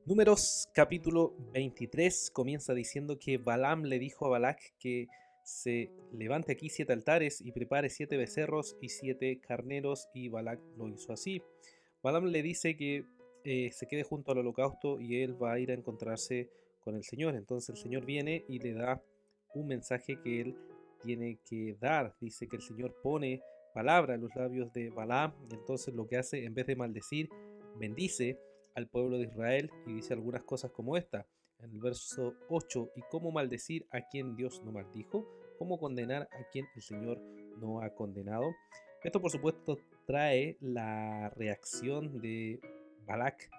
Números capítulo 23 comienza diciendo que Balaam le dijo a Balac que se levante aquí 7 altares y prepare 7 becerros y 7 carneros, y Balac lo hizo así. Balaam le dice que se quede junto al holocausto y él va a ir a encontrarse con el Señor. Entonces el Señor viene y le da un mensaje que él tiene que dar. Dice que el Señor pone palabra en los labios de Balaam, y entonces lo que hace, en vez de maldecir, bendice al pueblo de Israel y dice algunas cosas como esta. En el verso 8: ¿y cómo maldecir a quien Dios no maldijo? ¿Cómo condenar a quien el Señor no ha condenado? Esto, por supuesto, trae la reacción de Balac,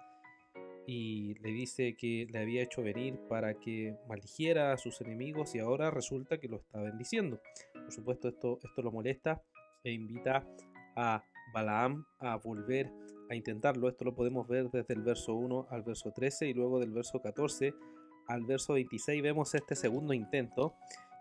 y le dice que le había hecho venir para que maldijera a sus enemigos, y ahora resulta que lo está bendiciendo. Por supuesto, esto lo molesta e invita a Balaam a volver a intentarlo. Esto lo podemos ver desde el verso 1 al verso 13, y luego del verso 14 al verso 26 vemos este segundo intento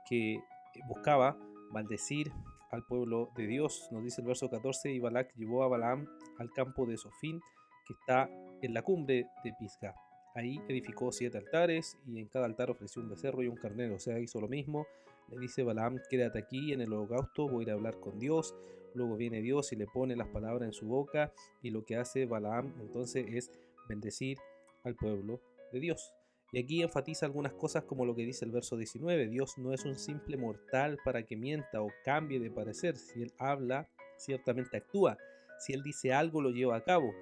que buscaba maldecir al pueblo de Dios. Nos dice el verso 14: y Balac llevó a Balaam al campo de Sofín, que está en la cumbre de Pisgah. Ahí edificó 7 altares, y en cada altar ofreció un becerro y un carnero. O sea, hizo lo mismo. Le dice Balaam: quédate aquí en el holocausto, voy a ir a hablar con Dios. Luego viene Dios y le pone las palabras en su boca, y lo que hace Balaam entonces es bendecir al pueblo de Dios. Y aquí enfatiza algunas cosas, como lo que dice el verso 19: Dios no es un simple mortal para que mienta o cambie de parecer. Si Él habla, ciertamente actúa. Si Él dice algo, lo lleva a cabo.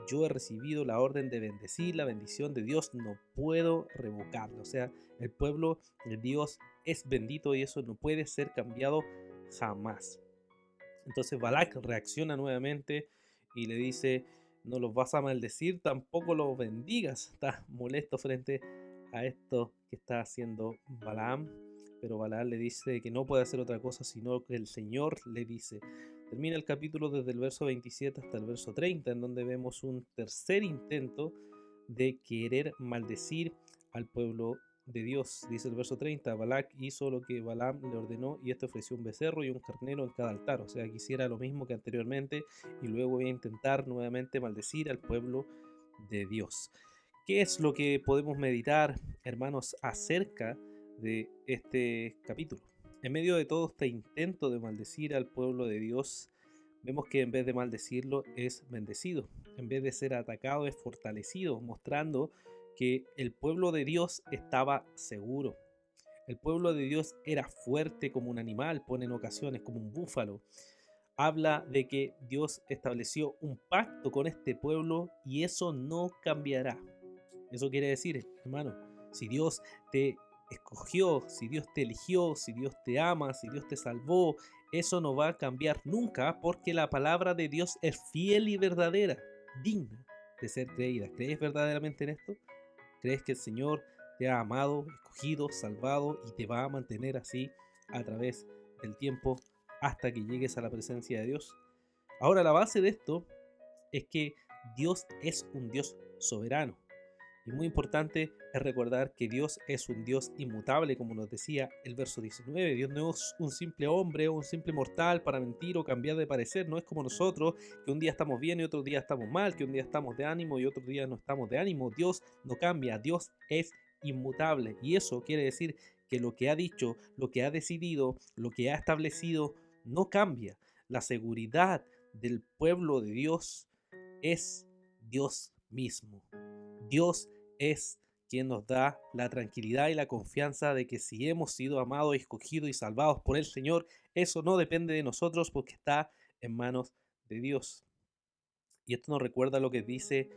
Yo he recibido la orden de bendecir, la bendición de Dios no puedo revocarla. O sea, el pueblo de Dios es bendito y eso no puede ser cambiado jamás. Entonces Balak reacciona nuevamente y le dice: no los vas a maldecir, tampoco los bendigas. Está molesto frente a esto que está haciendo Balaam, pero Balaam le dice que no puede hacer otra cosa sino que el Señor le dice. Termina el capítulo desde el verso 27 hasta el verso 30, en donde vemos un tercer intento de querer maldecir al pueblo de Dios. Dice el verso 30: Balac hizo lo que Balaam le ordenó, y este ofreció un becerro y un carnero en cada altar. O sea, que hiciera lo mismo que anteriormente, y luego voy a intentar nuevamente maldecir al pueblo de Dios. ¿Qué es lo que podemos meditar, hermanos, acerca de este capítulo? En medio de todo este intento de maldecir al pueblo de Dios, vemos que en vez de maldecirlo es bendecido. En vez de ser atacado es fortalecido, mostrando que el pueblo de Dios estaba seguro. El pueblo de Dios era fuerte como un animal, pone en ocasiones como un búfalo. Habla de que Dios estableció un pacto con este pueblo y eso no cambiará. Eso quiere decir, hermano, si Dios te escogió, si Dios te eligió, si Dios te ama, si Dios te salvó, eso no va a cambiar nunca, porque la palabra de Dios es fiel y verdadera, digna de ser creída. ¿Crees verdaderamente en esto? ¿Crees que el Señor te ha amado, escogido, salvado y te va a mantener así a través del tiempo hasta que llegues a la presencia de Dios? Ahora, la base de esto es que Dios es un Dios soberano. Y muy importante es recordar que Dios es un Dios inmutable, como nos decía el verso 19. Dios no es un simple hombre o un simple mortal para mentir o cambiar de parecer. No es como nosotros, que un día estamos bien y otro día estamos mal, que un día estamos de ánimo y otro día no estamos de ánimo. Dios no cambia, Dios es inmutable. Y eso quiere decir que lo que ha dicho, lo que ha decidido, lo que ha establecido, no cambia. La seguridad del pueblo de Dios es Dios mismo. Dios es quien nos da la tranquilidad y la confianza de que si hemos sido amados, escogidos y salvados por el Señor, eso no depende de nosotros, porque está en manos de Dios. Y esto nos recuerda lo que dice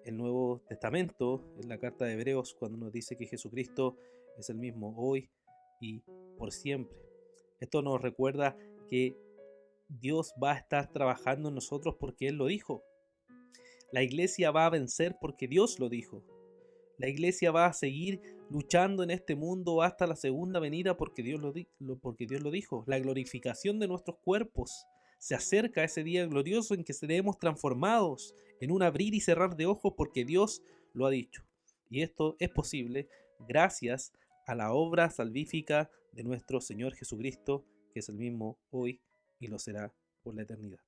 el Nuevo Testamento en la carta de Hebreos, cuando nos dice que Jesucristo es el mismo hoy y por siempre. Esto nos recuerda que Dios va a estar trabajando en nosotros porque Él lo dijo. La iglesia va a vencer porque Dios lo dijo. La iglesia va a seguir luchando en este mundo hasta la segunda venida porque porque Dios lo dijo. La glorificación de nuestros cuerpos se acerca a ese día glorioso en que seremos transformados en un abrir y cerrar de ojos porque Dios lo ha dicho. Y esto es posible gracias a la obra salvífica de nuestro Señor Jesucristo, que es el mismo hoy y lo será por la eternidad.